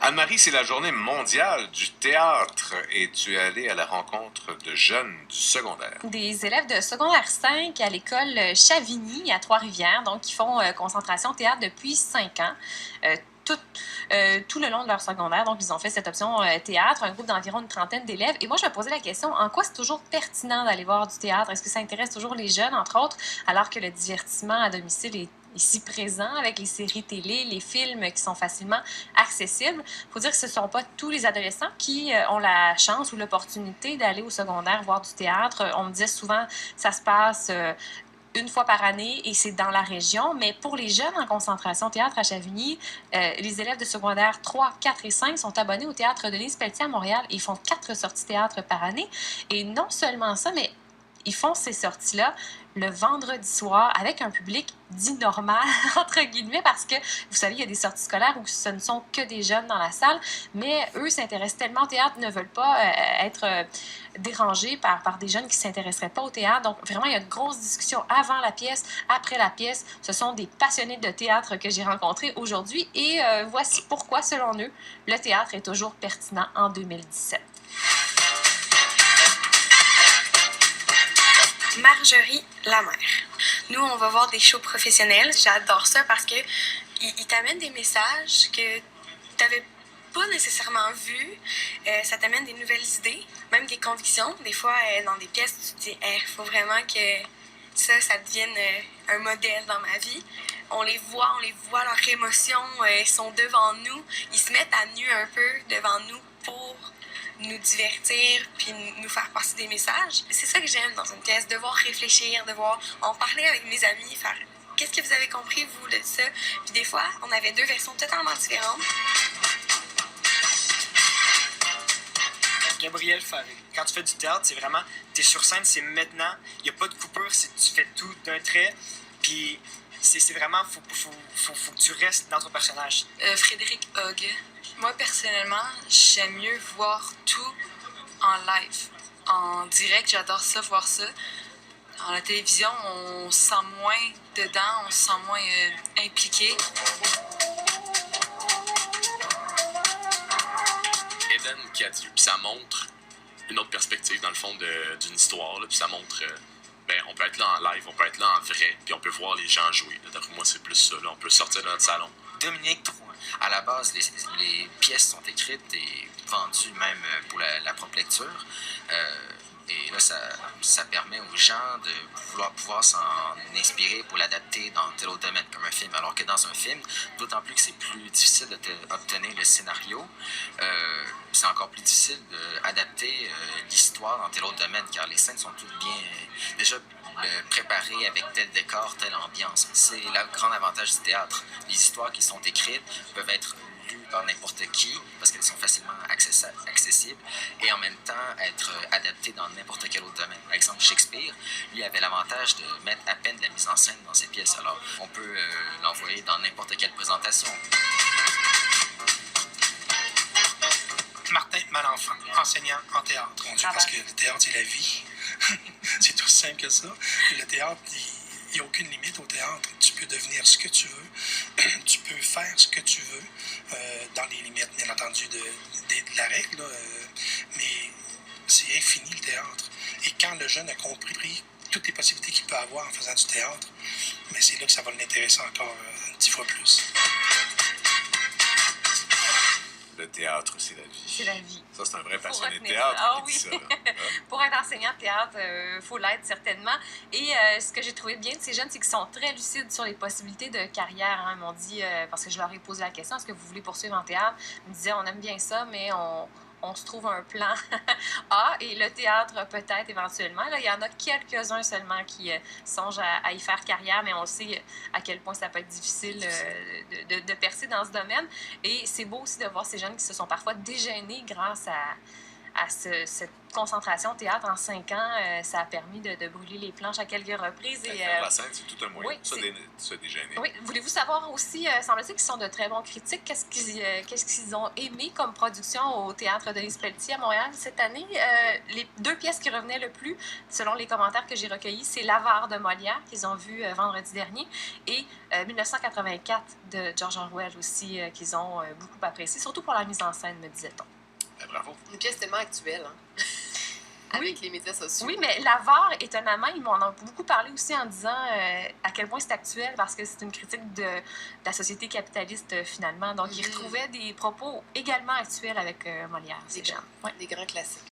Anne-Marie, c'est la journée mondiale du théâtre et tu es allée à la rencontre de jeunes du secondaire. Des élèves de secondaire 5 à l'école Chavigny à Trois-Rivières, donc qui font concentration théâtre depuis 5 ans. Tout le long de leur secondaire. Donc, ils ont fait cette option théâtre, un groupe d'environ une trentaine d'élèves. Et moi, je me posais la question, en quoi c'est toujours pertinent d'aller voir du théâtre? Est-ce que ça intéresse toujours les jeunes, entre autres, alors que le divertissement à domicile est ici présent avec les séries télé, les films qui sont facilement accessibles? Il faut dire que ce ne sont pas tous les adolescents qui ont la chance ou l'opportunité d'aller au secondaire voir du théâtre. On me disait souvent, ça se passe une fois par année et c'est dans la région. Mais pour les jeunes en concentration théâtre à Chavigny, les élèves de secondaire 3, 4 et 5 sont abonnés au théâtre Denise Pelletier à Montréal et ils font 4 sorties théâtre par année. Et non seulement ça, mais ils font ces sorties-là le vendredi soir avec un public dit normal, entre guillemets, parce que, vous savez, il y a des sorties scolaires où ce ne sont que des jeunes dans la salle, mais eux s'intéressent tellement au théâtre, ne veulent pas être dérangés par des jeunes qui ne s'intéresseraient pas au théâtre. Donc, vraiment, il y a une grosse discussion avant la pièce, après la pièce. Ce sont des passionnés de théâtre que j'ai rencontrés aujourd'hui et voici pourquoi, selon eux, le théâtre est toujours pertinent en 2017. Marjorie Lamère. Nous, on va voir des shows professionnels. J'adore ça parce que ils t'amènent des messages que tu n'avais pas nécessairement vus. Ça t'amène des nouvelles idées, même des convictions. Des fois, dans des pièces, tu te dis, il faut vraiment que ça devienne un modèle dans ma vie. On les voit, leurs émotions, ils sont devant nous. Ils se mettent à nu un peu devant nous pour nous divertir puis nous faire passer des messages. C'est ça que j'aime dans une pièce, devoir réfléchir, devoir en parler avec mes amis, faire qu'est-ce que vous avez compris, vous, de ça. Puis des fois, on avait 2 versions totalement différentes. Gabriel Faré. Quand tu fais du théâtre, c'est vraiment, t'es sur scène, c'est maintenant, il n'y a pas de coupure, tu fais tout d'un trait, puis c'est vraiment, faut que tu restes dans ton personnage. Frédéric Hogg. Moi, personnellement, j'aime mieux voir tout en live. En direct, j'adore ça, voir ça. Dans la télévision, on se sent moins dedans, on se sent moins impliqué. Eden qui a dit, puis ça montre une autre perspective dans le fond d'une histoire, là, puis ça montre, on peut être là en live, on peut être là en vrai, puis on peut voir les gens jouer. D'après moi, c'est plus ça, là. On peut sortir de notre salon. Dominique Drouin. À la base, les pièces sont écrites et vendues même pour la propre lecture. Et là, ça permet aux gens de pouvoir s'en inspirer pour l'adapter dans tel autre domaine, comme un film. Alors que dans un film, d'autant plus que c'est plus difficile d'obtenir le scénario, c'est encore plus difficile d'adapter l'histoire dans tel autre domaine, car les scènes sont toutes bien déjà préparées avec tel décor, telle ambiance. C'est le grand avantage du théâtre. Les histoires qui sont écrites peuvent être lues par n'importe qui parce qu'elles sont facilement accessibles et en même temps être adaptées dans n'importe quel autre domaine. Par exemple, Shakespeare, lui, avait l'avantage de mettre à peine de la mise en scène dans ses pièces. Alors, on peut l'envoyer dans n'importe quelle présentation. Martin Malenfant, enseignant en théâtre. Mon Dieu, parce que le théâtre, c'est la vie. C'est tout simple que ça. Le théâtre, il n'y a aucune limite au théâtre. Tu peux devenir ce que tu veux. Tu peux faire ce que tu veux, dans les limites, bien entendu, de la règle. Mais c'est infini, le théâtre. Et quand le jeune a compris toutes les possibilités qu'il peut avoir en faisant du théâtre, mais c'est là que ça va l'intéresser encore 10 fois plus. Le théâtre, c'est la vie. C'est la vie. Ça, c'est un vrai Faut passionné de retenir théâtre ça. Ah qui oui. dit ça. Là. Pour être enseignant de théâtre, il faut l'être certainement. Et ce que j'ai trouvé bien de ces jeunes, c'est qu'ils sont très lucides sur les possibilités de carrière. Hein. Ils m'ont dit, parce que je leur ai posé la question, est-ce que vous voulez poursuivre en théâtre? Ils me disaient, on aime bien ça, mais on se trouve un plan A et le théâtre peut-être éventuellement. Là, il y en a quelques-uns seulement qui songent à y faire carrière, mais on sait à quel point ça peut être difficile de percer dans ce domaine. Et c'est beau aussi de voir ces jeunes qui se sont parfois déjeunés grâce à cette concentration théâtre en 5 ans, ça a permis de brûler les planches à quelques reprises. Et, Faire la scène, c'est tout un moyen oui, de se dégêner. Oui. Voulez-vous savoir aussi, semble-t-il qu'ils sont de très bons critiques, qu'est-ce qu'ils ont aimé comme production au Théâtre Denise Pelletier à Montréal cette année? Les 2 pièces qui revenaient le plus, selon les commentaires que j'ai recueillis, c'est L'Avare de Molière, qu'ils ont vu vendredi dernier, et 1984 de George Orwell aussi, qu'ils ont beaucoup apprécié, surtout pour la mise en scène, me disait-on. Bravo. Une pièce tellement actuelle, hein? Avec les médias sociaux. Oui, mais L'Avare, étonnamment, ils m'en ont beaucoup parlé aussi en disant à quel point c'est actuel, parce que c'est une critique de la société capitaliste, finalement. Donc, ils retrouvaient des propos également actuels avec Molière, ces gens. Des grands classiques.